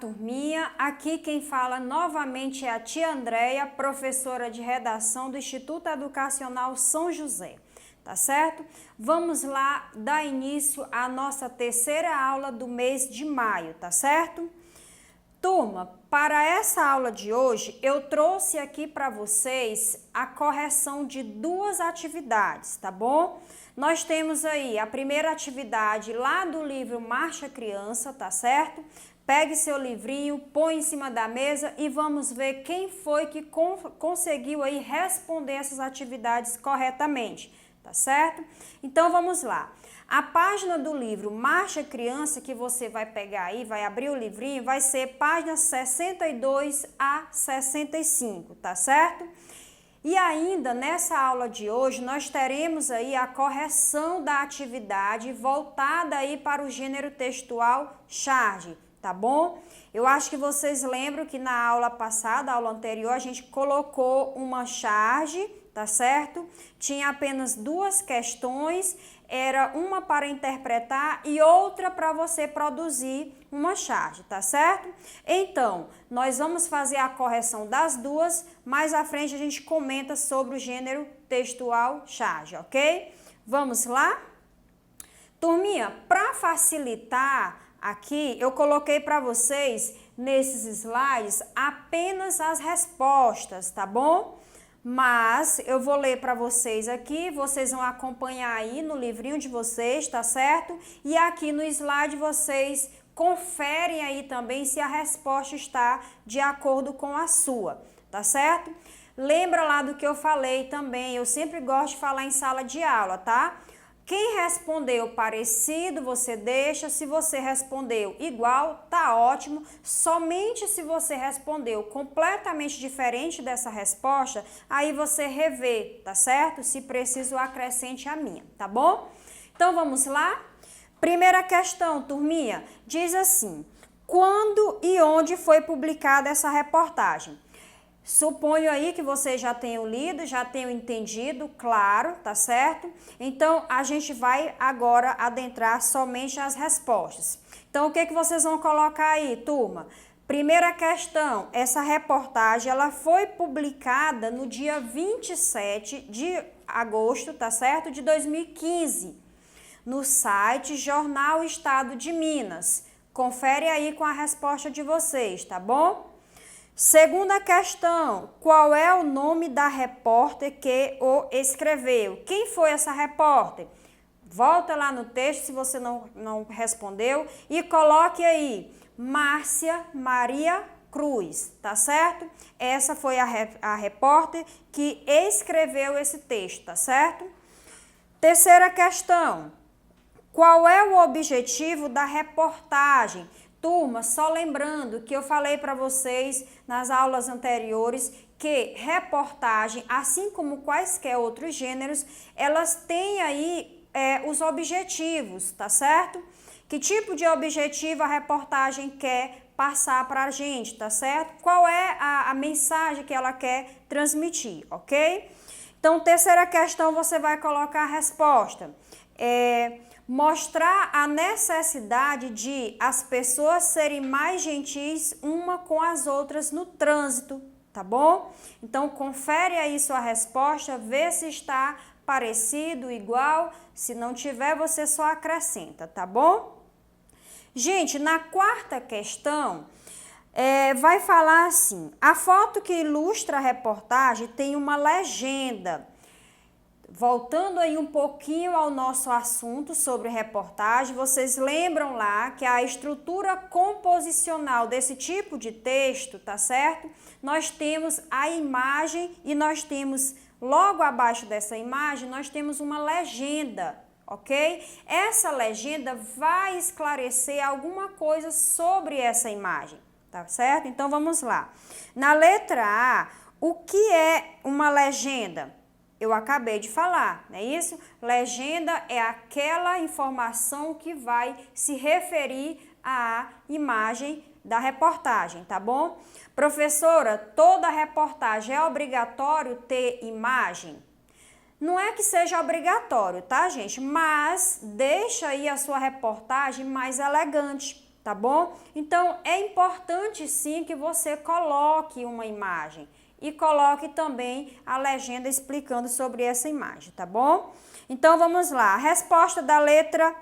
turminha, aqui quem fala novamente é a tia Andréia, professora de redação do Instituto Educacional São José, tá certo? Vamos lá dar início à nossa terceira aula do mês de maio, tá certo? Turma, para essa aula de hoje, eu trouxe aqui para vocês a correção de duas atividades, tá bom? Nós temos aí a primeira atividade lá do livro Marcha Criança, tá certo? Pegue seu livrinho, põe em cima da mesa e vamos ver quem foi que conseguiu aí responder essas atividades corretamente, tá certo? Então vamos lá. A página do livro Marcha Criança que você vai pegar aí, vai abrir o livrinho, vai ser páginas 62 a 65, tá certo? E ainda nessa aula de hoje nós teremos aí a correção da atividade voltada aí para o gênero textual charge, tá bom? Eu acho que vocês lembram que na aula passada, a aula anterior, a gente colocou uma charge, tá certo? Tinha apenas duas questões, era uma para interpretar e outra para você produzir uma charge, tá certo? Então, nós vamos fazer a correção das duas, mais à frente a gente comenta sobre o gênero textual charge, ok? Vamos lá? Turminha, para facilitar aqui, eu coloquei para vocês, nesses slides, apenas as respostas, tá bom? Mas eu vou ler para vocês aqui, vocês vão acompanhar aí no livrinho de vocês, tá certo? E aqui no slide vocês conferem aí também se a resposta está de acordo com a sua, tá certo? Lembra lá do que eu falei também, eu sempre gosto de falar em sala de aula, tá? Quem respondeu parecido, você deixa. Se você respondeu igual, tá ótimo. Somente se você respondeu completamente diferente dessa resposta, aí você revê, tá certo? Se preciso, acrescente a minha, tá bom? Então, vamos lá? Primeira questão, turminha, diz assim: quando e onde foi publicada essa reportagem? Suponho aí que vocês já tenham lido, já tenham entendido, claro, tá certo? Então, a gente vai agora adentrar somente as respostas. Então, o que vocês vão colocar aí, turma? Primeira questão, essa reportagem, ela foi publicada no dia 27 de agosto, tá certo? De 2015, no site Jornal Estado de Minas. Confere aí com a resposta de vocês, tá bom? Segunda questão, qual é o nome da repórter que o escreveu? Quem foi essa repórter? Volta lá no texto se você não respondeu e coloque aí, Márcia Maria Cruz, tá certo? Essa foi a repórter que escreveu esse texto, tá certo? Terceira questão, qual é o objetivo da reportagem? Turma, só lembrando que eu falei para vocês nas aulas anteriores que reportagem, assim como quaisquer outros gêneros, elas têm aí os objetivos, tá certo? Que tipo de objetivo a reportagem quer passar para a gente, tá certo? Qual é a mensagem que ela quer transmitir, ok? Então, terceira questão, você vai colocar a resposta. Mostrar a necessidade de as pessoas serem mais gentis uma com as outras no trânsito, tá bom? Então, confere aí sua resposta, vê se está parecido, igual. Se não tiver, você só acrescenta, tá bom? Gente, na quarta questão, vai falar assim: a foto que ilustra a reportagem tem uma legenda. Voltando aí um pouquinho ao nosso assunto sobre reportagem, vocês lembram lá que a estrutura composicional desse tipo de texto, tá certo? Nós temos a imagem e nós temos, logo abaixo dessa imagem, nós temos uma legenda, ok? Essa legenda vai esclarecer alguma coisa sobre essa imagem, tá certo? Então, vamos lá. Na letra A, o que é uma legenda? Eu acabei de falar, não é isso? Legenda é aquela informação que vai se referir à imagem da reportagem, tá bom? Professora, toda reportagem é obrigatório ter imagem? Não é que seja obrigatório, tá, gente? Mas deixa aí a sua reportagem mais elegante, tá bom? Então, é importante sim que você coloque uma imagem e coloque também a legenda explicando sobre essa imagem, tá bom? Então, vamos lá. A resposta da letra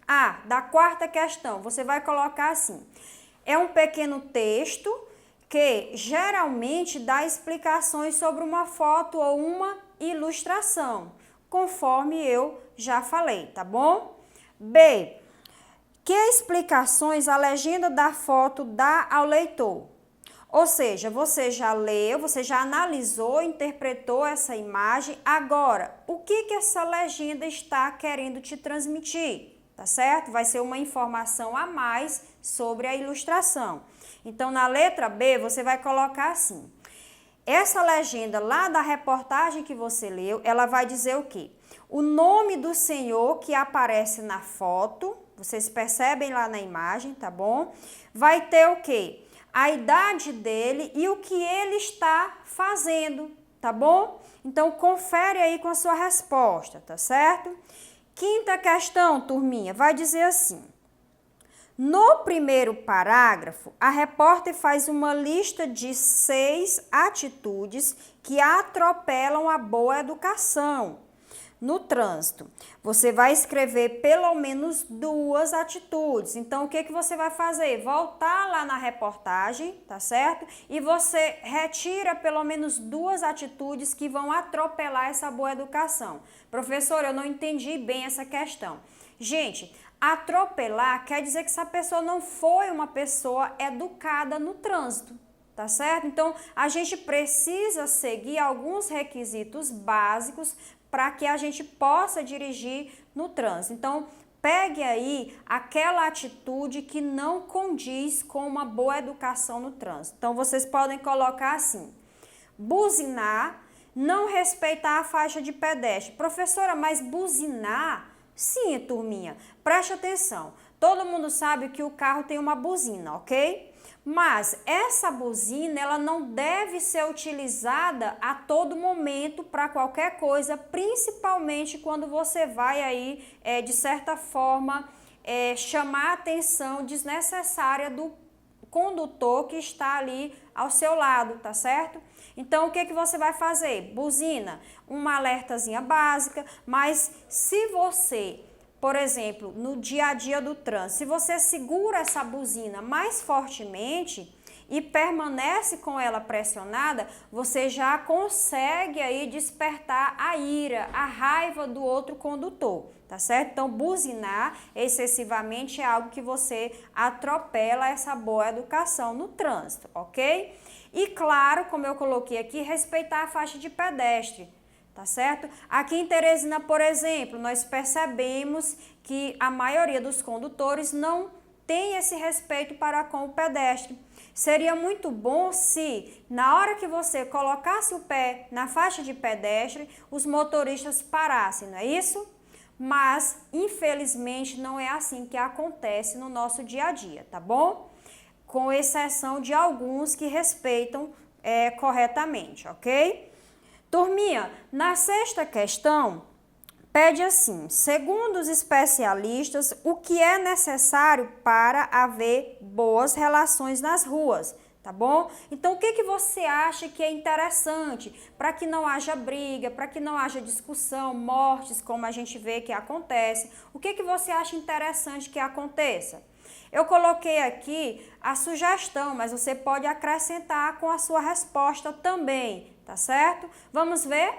A, da quarta questão, você vai colocar assim. É um pequeno texto que geralmente dá explicações sobre uma foto ou uma ilustração, conforme eu já falei, tá bom? B, que explicações a legenda da foto dá ao leitor? Ou seja, você já leu, você já analisou, interpretou essa imagem. Agora, o que essa legenda está querendo te transmitir? Tá certo? Vai ser uma informação a mais sobre a ilustração. Então, na letra B, você vai colocar assim. Essa legenda lá da reportagem que você leu, ela vai dizer o quê? O nome do senhor que aparece na foto, vocês percebem lá na imagem, tá bom? Vai ter o quê? A idade dele e o que ele está fazendo, tá bom? Então, confere aí com a sua resposta, tá certo? Quinta questão, turminha, vai dizer assim. No primeiro parágrafo, a repórter faz uma lista de 6 atitudes que atropelam a boa educação no trânsito. Você vai escrever pelo menos 2 atitudes. Então, o que você vai fazer? Voltar lá na reportagem, tá certo? E você retira pelo menos 2 atitudes que vão atropelar essa boa educação. Professor, eu não entendi bem essa questão. Gente, atropelar quer dizer que essa pessoa não foi uma pessoa educada no trânsito, tá certo? Então, a gente precisa seguir alguns requisitos básicos para que a gente possa dirigir no trânsito. Então, pegue aí aquela atitude que não condiz com uma boa educação no trânsito. Então, vocês podem colocar assim: buzinar, não respeitar a faixa de pedestre. Professora, mas buzinar? Sim, turminha, preste atenção. Todo mundo sabe que o carro tem uma buzina, ok? Mas essa buzina, ela não deve ser utilizada a todo momento para qualquer coisa, principalmente quando você vai aí, de certa forma, chamar a atenção desnecessária do condutor que está ali ao seu lado, tá certo? Então, o que você vai fazer? Buzina, uma alertazinha básica, mas se você, por exemplo, no dia a dia do trânsito, se você segura essa buzina mais fortemente e permanece com ela pressionada, você já consegue aí despertar a ira, a raiva do outro condutor, tá certo? Então, buzinar excessivamente é algo que você atropela essa boa educação no trânsito, ok? E claro, como eu coloquei aqui, respeitar a faixa de pedestre, tá certo? Aqui em Teresina, por exemplo, nós percebemos que a maioria dos condutores não tem esse respeito para com o pedestre. Seria muito bom se, na hora que você colocasse o pé na faixa de pedestre, os motoristas parassem, não é isso? Mas, infelizmente, não é assim que acontece no nosso dia a dia, tá bom? Com exceção de alguns que respeitam corretamente, ok? Turminha, na sexta questão, pede assim: segundo os especialistas, o que é necessário para haver boas relações nas ruas, tá bom? Então, o que você acha que é interessante para que não haja briga, para que não haja discussão, mortes, como a gente vê que acontece? O que você acha interessante que aconteça? Eu coloquei aqui a sugestão, mas você pode acrescentar com a sua resposta também, tá certo? Vamos ver?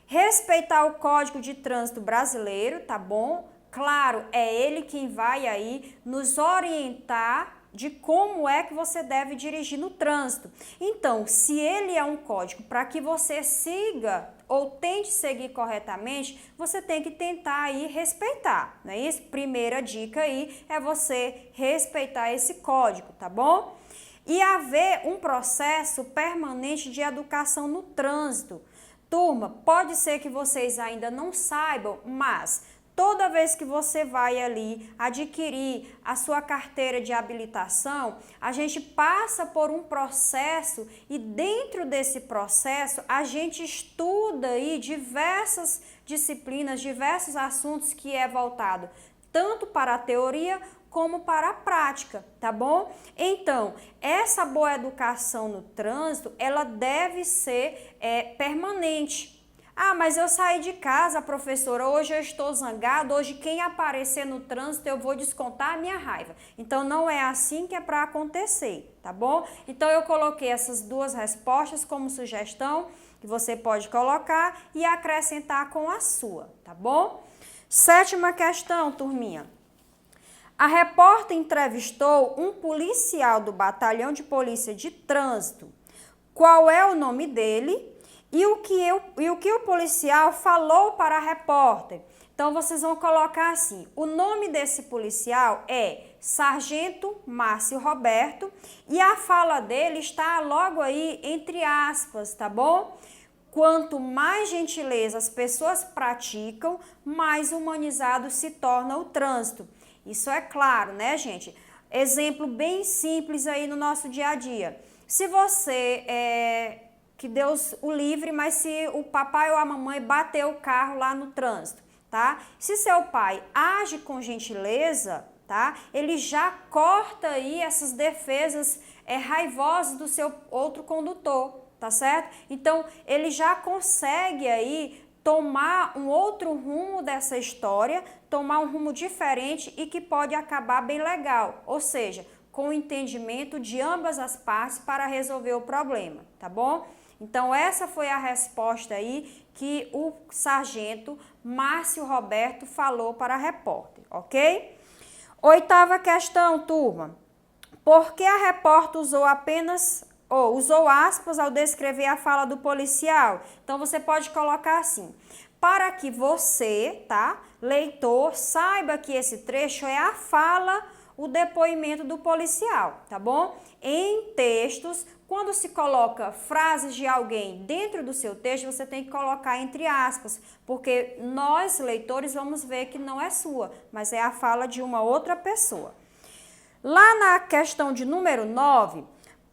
Respeitar o Código de Trânsito Brasileiro, tá bom? Claro, é ele quem vai aí nos orientar de como é que você deve dirigir no trânsito. Então, se ele é um código para que você siga ou tente seguir corretamente, você tem que tentar aí respeitar, não é isso? Primeira dica aí é você respeitar esse código, tá bom? E haver um processo permanente de educação no trânsito. Turma, pode ser que vocês ainda não saibam, mas toda vez que você vai ali adquirir a sua carteira de habilitação, a gente passa por um processo e dentro desse processo a gente estuda aí diversas disciplinas, diversos assuntos que é voltado tanto para a teoria como para a prática, tá bom? Então, essa boa educação no trânsito, ela deve ser permanente. Ah, mas eu saí de casa, professora, hoje eu estou zangado, hoje quem aparecer no trânsito eu vou descontar a minha raiva. Então, não é assim que é para acontecer, tá bom? Então, eu coloquei essas duas respostas como sugestão, que você pode colocar e acrescentar com a sua, tá bom? 7ª questão, turminha. A repórter entrevistou um policial do Batalhão de Polícia de Trânsito. Qual é o nome dele? E o que o policial falou para a repórter? Então, vocês vão colocar assim, o nome desse policial é Sargento Márcio Roberto e a fala dele está logo aí entre aspas, tá bom? Quanto mais gentileza as pessoas praticam, mais humanizado se torna o trânsito. Isso é claro, né, gente? Exemplo bem simples aí no nosso dia a dia. Se você que Deus o livre, mas se o papai ou a mamãe bater o carro lá no trânsito, tá? Se seu pai age com gentileza, tá? Ele já corta aí essas defesas raivosas do seu outro condutor, tá certo? Então, ele já consegue aí tomar um outro rumo dessa história, tomar um rumo diferente e que pode acabar bem legal, ou seja, com o entendimento de ambas as partes para resolver o problema, tá bom? Então, essa foi a resposta aí que o sargento Márcio Roberto falou para a repórter, ok? 8ª questão, turma. Por que a repórter usou aspas ao descrever a fala do policial? Então, você pode colocar assim, para que você, tá, leitor, saiba que esse trecho é a fala, o depoimento do policial, tá bom? Em textos, quando se coloca frases de alguém dentro do seu texto, você tem que colocar entre aspas, porque nós, leitores, vamos ver que não é sua, mas é a fala de uma outra pessoa. Lá na questão de número 9,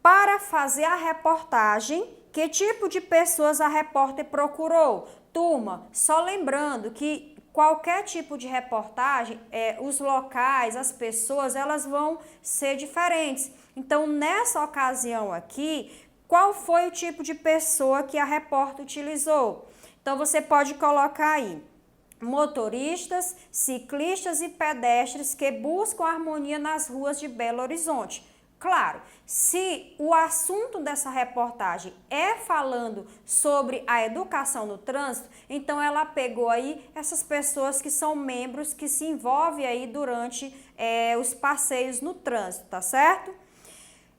para fazer a reportagem, que tipo de pessoas a repórter procurou? Turma, só lembrando que qualquer tipo de reportagem, os locais, as pessoas, elas vão ser diferentes. Então, nessa ocasião aqui, qual foi o tipo de pessoa que a repórter utilizou? Então, você pode colocar aí motoristas, ciclistas e pedestres que buscam harmonia nas ruas de Belo Horizonte. Claro, se o assunto dessa reportagem é falando sobre a educação no trânsito, então ela pegou aí essas pessoas que são membros que se envolvem aí durante os passeios no trânsito, tá certo?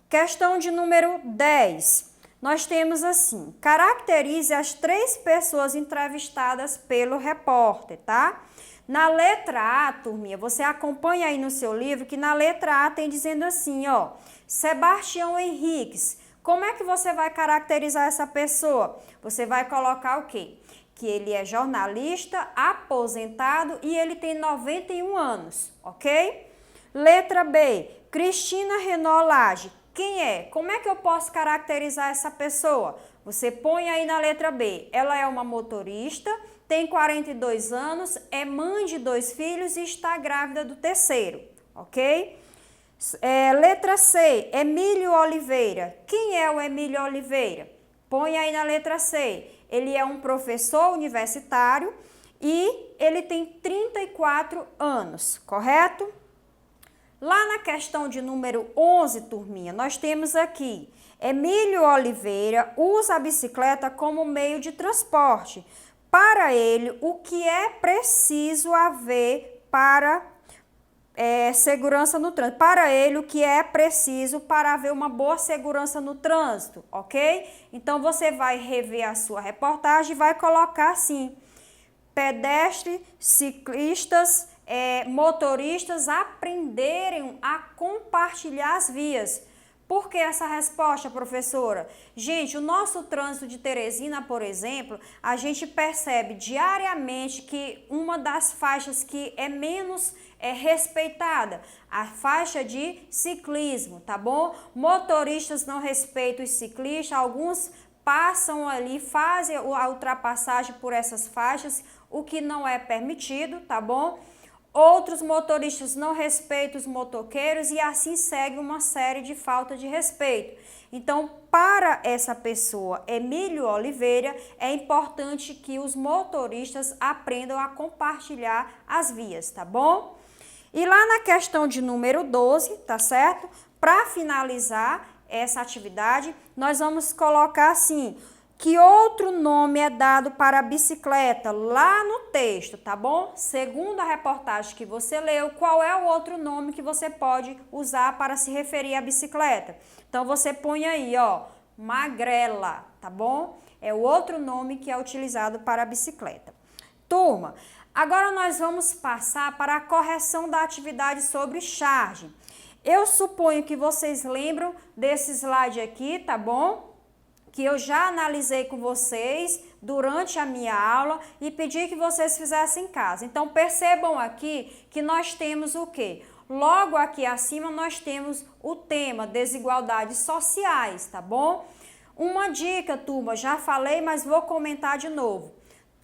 Questão de número 10. Nós temos assim, caracterize as 3 pessoas entrevistadas pelo repórter, tá? Na letra A, turminha, você acompanha aí no seu livro que na letra A tem dizendo assim, ó, Sebastião Henriques. Como é que você vai caracterizar essa pessoa? Você vai colocar o quê? Que ele é jornalista, aposentado e ele tem 91 anos, ok? Letra B, Cristina Renault Lage. Quem é? Como é que eu posso caracterizar essa pessoa? Você põe aí na letra B. Ela é uma motorista, tem 42 anos, é mãe de 2 filhos e está grávida do 3º, ok? Letra C, Emílio Oliveira. Quem é o Emílio Oliveira? Põe aí na letra C. Ele é um professor universitário e ele tem 34 anos, correto? Lá na questão de número 11, turminha, nós temos aqui, Emílio Oliveira usa a bicicleta como meio de transporte. Para ele, o que é preciso haver para segurança no trânsito? Para ele, o que é preciso para haver uma boa segurança no trânsito, ok? Então, você vai rever a sua reportagem e vai colocar assim, pedestres, ciclistas, motoristas aprenderem a compartilhar as vias. Por que essa resposta, professora? Gente, o nosso trânsito de Teresina, por exemplo, a gente percebe diariamente que uma das faixas que é menos respeitada, a faixa de ciclismo, tá bom? Motoristas não respeitam os ciclistas, alguns passam ali, fazem a ultrapassagem por essas faixas, o que não é permitido, tá bom? outros motoristas não respeitam os motoqueiros e assim segue uma série de falta de respeito. Então, para essa pessoa, Emílio Oliveira, é importante que os motoristas aprendam a compartilhar as vias, tá bom? E lá na questão de número 12, tá certo? Para finalizar essa atividade, nós vamos colocar assim: que outro nome é dado para a bicicleta? Lá no texto, tá bom? Segundo a reportagem que você leu, qual é o outro nome que você pode usar para se referir à bicicleta? Então, você põe aí, ó, magrela, tá bom? É o outro nome que é utilizado para a bicicleta. Turma, agora nós vamos passar para a correção da atividade sobre charge. Eu suponho que vocês lembram desse slide aqui, tá bom? Que eu já analisei com vocês durante a minha aula e pedi que vocês fizessem em casa. Então, percebam aqui que nós temos o quê? Logo aqui acima nós temos o tema desigualdades sociais, tá bom? Uma dica, turma, já falei, mas vou comentar de novo.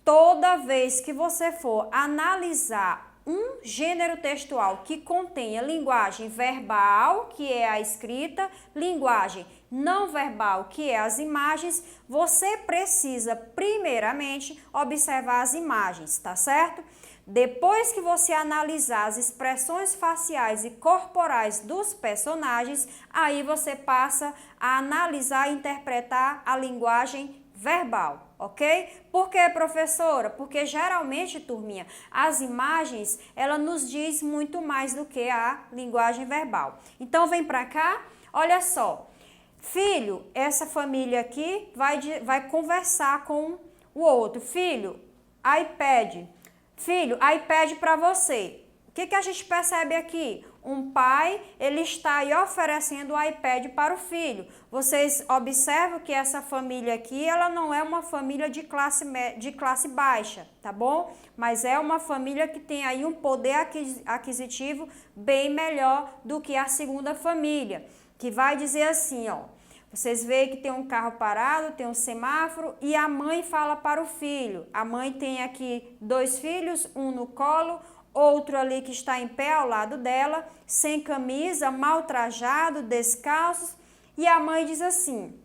Toda vez que você for analisar um gênero textual que contenha linguagem verbal, que é a escrita, linguagem não verbal, que é as imagens, você precisa primeiramente observar as imagens, tá certo? Depois que você analisar as expressões faciais e corporais dos personagens, aí você passa a analisar e interpretar a linguagem verbal, ok? Por quê, professora? Porque geralmente, turminha, as imagens, ela nos diz muito mais do que a linguagem verbal. Então, vem pra cá, olha só. Filho, essa família aqui vai conversar com o outro. Filho, iPad. Filho, iPad para você. O que a gente percebe aqui? Um pai, ele está aí oferecendo o iPad para o filho. Vocês observam que essa família aqui, ela não é uma família de classe baixa, tá bom? Mas é uma família que tem aí um poder aquisitivo bem melhor do que a segunda família, que vai dizer assim, ó. Vocês veem que tem um carro parado, tem um semáforo e a mãe fala para o filho. A mãe tem aqui 2 filhos, um no colo, outro ali que está em pé ao lado dela, sem camisa, mal trajado, descalços. E a mãe diz assim: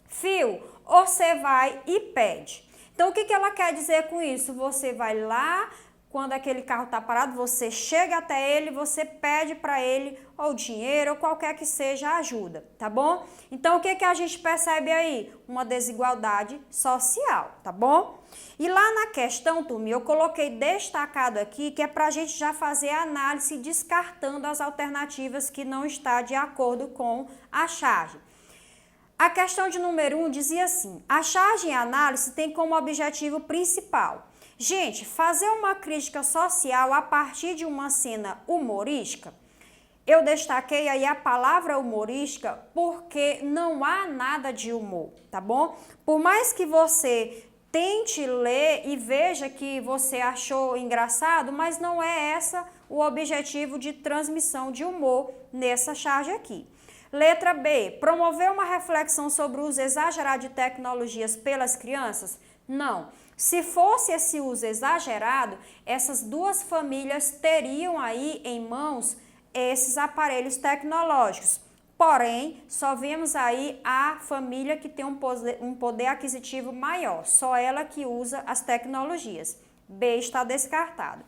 filho, você vai e pede. Então, o que ela quer dizer com isso? Você vai lá, quando aquele carro está parado, você chega até ele, você pede para ele ou dinheiro ou qualquer que seja a ajuda, tá bom? Então, o que a gente percebe aí? Uma desigualdade social, tá bom? E lá na questão, turma, eu coloquei destacado aqui que é para a gente já fazer a análise descartando as alternativas que não está de acordo com a charge. A questão de número 1 dizia assim: a charge em análise tem como objetivo principal, gente, fazer uma crítica social a partir de uma cena humorística. Eu destaquei aí a palavra humorística porque não há nada de humor, tá bom? Por mais que você tente ler e veja que você achou engraçado, mas não é essa o objetivo de transmissão de humor nessa charge aqui. Letra B, promover uma reflexão sobre o uso exagerado de tecnologias pelas crianças? Não. Se fosse esse uso exagerado, essas duas famílias teriam aí em mãos esses aparelhos tecnológicos. Porém, só vemos aí a família que tem um poder aquisitivo maior, só ela que usa as tecnologias. B está descartado.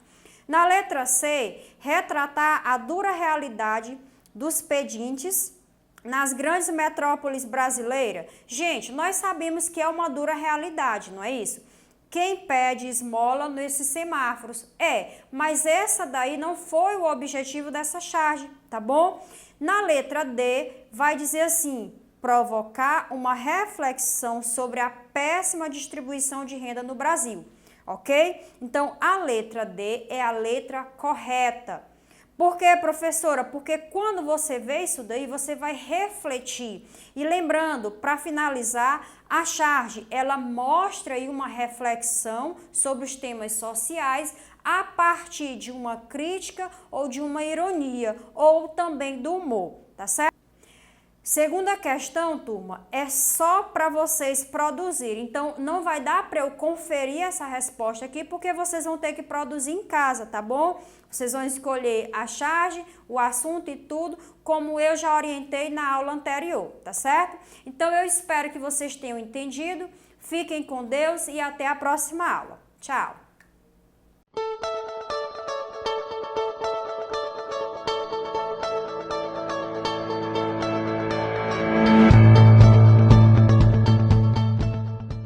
Na letra C, retratar a dura realidade dos pedintes nas grandes metrópoles brasileiras. Gente, nós sabemos que é uma dura realidade, não é isso? Quem pede esmola nesses semáforos? Mas essa daí não foi o objetivo dessa charge, tá bom? Na letra D, vai dizer assim: provocar uma reflexão sobre a péssima distribuição de renda no Brasil, ok? Então, a letra D é a letra correta. Por quê, professora? Porque quando você vê isso daí, você vai refletir. E lembrando, para finalizar, a charge, ela mostra aí uma reflexão sobre os temas sociais a partir de uma crítica ou de uma ironia, ou também do humor, tá certo? Segunda questão, turma, é só para vocês produzirem. Então, não vai dar para eu conferir essa resposta aqui, porque vocês vão ter que produzir em casa, tá bom? Vocês vão escolher a charge, o assunto e tudo, como eu já orientei na aula anterior, tá certo? Então, eu espero que vocês tenham entendido. Fiquem com Deus e até a próxima aula. Tchau!